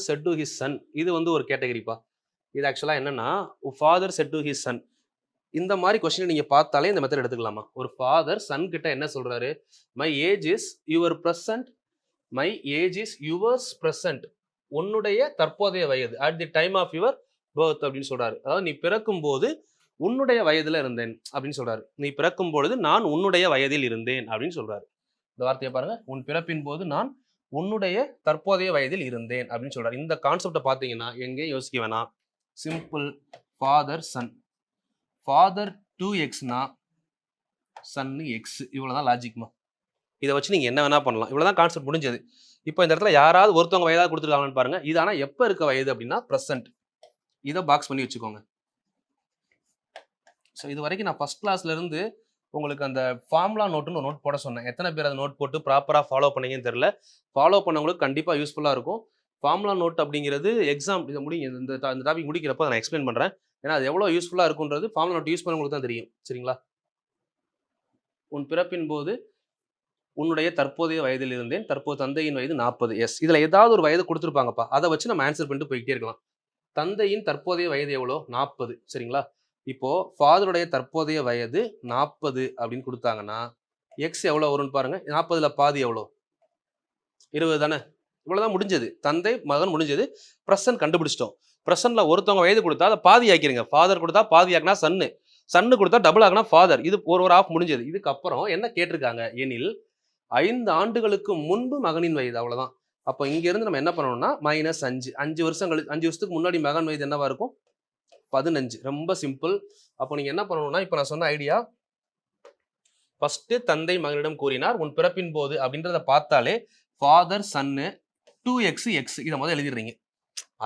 said to his son, இது வந்து ஒரு கேட்டகரிப்பா. இது ஆக்சுவலா என்னன்னா, father said to his son. இந்த மாதிரி கொஸ்டின் நீங்க பார்த்தாலே இந்த மெத்தட் எடுத்துக்கலாமா? ஒரு ஃபாதர் சன் கிட்ட என்ன சொல்றாரு? My age is your present, my age is yours present. உன்னுடைய தற்போதைய வயது at the time of your birth அப்படின்னு சொல்றாரு. அதாவது நீ பிறக்கும் போது உன்னுடைய வயதுல இருந்தேன் அப்படின்னு சொல்றாரு. நீ பிறக்கும் பொழுது நான் உன்னுடைய வயதில் இருந்தேன் அப்படின்னு சொல்றாரு. இந்த வார்த்தையை பாருங்க. உன் பிறப்பின் போது நான் உன்னுடைய தற்போதைய வயதில் இருந்தேன் அப்படின்னு சொல்றாரு. இந்த கான்செப்டை பார்த்தீங்கன்னா எங்கேயும் யோசிக்க வேணாம். சிம்பிள். ஃபாதர் சன், ஃபாதர் 2xனா சன் எக்ஸ், இவ்வளவுதான் லாஜிக்மா. இதை வச்சு நீங்க என்ன வேணா பண்ணலாம். இவ்வளவுதான் கான்செப்ட் முடிஞ்சது. இப்போ இந்த இடத்துல யாராவது ஒருத்தவங்க வயதாக கொடுத்துருக்காங்கன்னு பாருங்க. இது ஆனா எப்ப இருக்க வயது அப்படின்னா பிரசன்ட். இதை பாக்ஸ் பண்ணி வச்சுக்கோங்க. ஸோ இது வரைக்கும் நான் ஃபர்ஸ்ட் கிளாஸ்ல இருந்து உங்களுக்கு அந்த ஃபார்முலா நோட்டுன்னு ஒரு நோட் போட சொன்னேன். எத்தனை பேர் அந்த நோட் போட்டு ப்ராப்பராக ஃபாலோ பண்ணீங்கன்னு தெரியல. ஃபாலோ பண்ணவங்களுக்கு கண்டிப்பாக யூஸ்ஃபுல்லாக இருக்கும். ஃபார்முலா நோட் அப்படிங்கிறது எக்ஸாம் இதை இந்த டாபிக் முடிக்கிறப்ப நான் எக்ஸ்பிளைன் பண்ணுறேன். ஏன்னா அது எவ்வளோ யூஸ்ஃபுல்லாக இருக்குன்றது ஃபார்முலா நோட் யூஸ் பண்ணவங்களுக்கு தான் தெரியும். சரிங்களா? உன் பிறப்பின் போது உன்னுடைய தற்போதைய வயதில் இருந்தேன், தற்போது தந்தையின் வயது 40. எஸ், இதில் ஏதாவது ஒரு வயது கொடுத்துருப்பாங்கப்பா. அதை வச்சு நம்ம ஆன்சர் பண்ணிட்டு போய்கிட்டே இருக்கலாம். தந்தையின் தற்போதைய வயது எவ்வளோ? 40. சரிங்களா? இப்போ ஃபாதருடைய தற்போதைய வயது 40 அப்படின்னு கொடுத்தாங்கன்னா எக்ஸ் எவ்வளோ வரும்னு பாருங்க. 40ல் பாதி எவ்வளோ? 20 தானே? இவ்வளோதான் முடிஞ்சது. தந்தை மகன் முடிஞ்சது. ப்ரெசன்ட் கண்டுபிடிச்சிட்டோம். ப்ரெசன்ட்ல ஒருத்தவங்க வயது கொடுத்தா அதை பாதி ஆக்கிருங்க. ஃபாதர் கொடுத்தா பாதி ஆக்கினா சன்னு, சன்னு கொடுத்தா டபுள் ஆகினா ஃபாதர். இது ஒரு ஆஃப் முடிஞ்சது. இதுக்கப்புறம் என்ன கேட்டிருக்காங்க எனில் 5 ஆண்டுகளுக்கு முன்பு மகனின் வயது. அவ்வளோதான். அப்போ இங்கிருந்து நம்ம என்ன பண்ணணும்னா -5. 5 வருஷத்துக்கு முன்னாடி மகன் வயது என்னவா இருக்கும்? 15. ரொம்ப சிம்பிள். அப்போ நீங்க என்ன பண்ணணும்னா இப்போ நான் சொன்ன ஐடியா, ஃபர்ஸ்ட் தந்தை மகனிடம் கூறினார் உன் பிறப்பின் போது அப்படின்றத பார்த்தாலே ஃபாதர் சன்னு 2x எக்ஸ் இதை முதல்ல எழுதிடுறீங்க.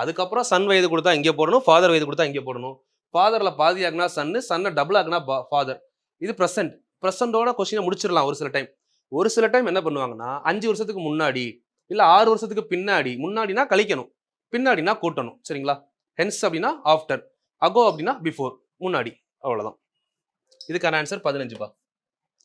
அதுக்கப்புறம் சன் வயது கொடுத்தா இங்கே போடணும், ஃபாதர் வயது கொடுத்தா இங்கே போடணும். ஃபாதர்ல பாதி ஆகுனா சன்னு, சன்னை டபுள் ஆகுனா ஃபாதர். இது ப்ரெசன்ட். ப்ரெசன்டோட கொஸ்டினை முடிச்சிடலாம். ஒரு சில டைம் என்ன பண்ணுவாங்கன்னா 5 வருஷத்துக்கு முன்னாடி இல்ல 6 வருஷத்துக்கு பின்னாடி. முன்னாடினா கழிக்கணும், பின்னாடினா கூட்டணும். சரிங்களா? ஹென்ஸ் அப்படின்னா ஆஃப்டர், அகோ அப்படின்னா பிஃபோர், முன்னாடி. அவ்வளவுதான். இதுக்கான ஆன்சர் 15பா.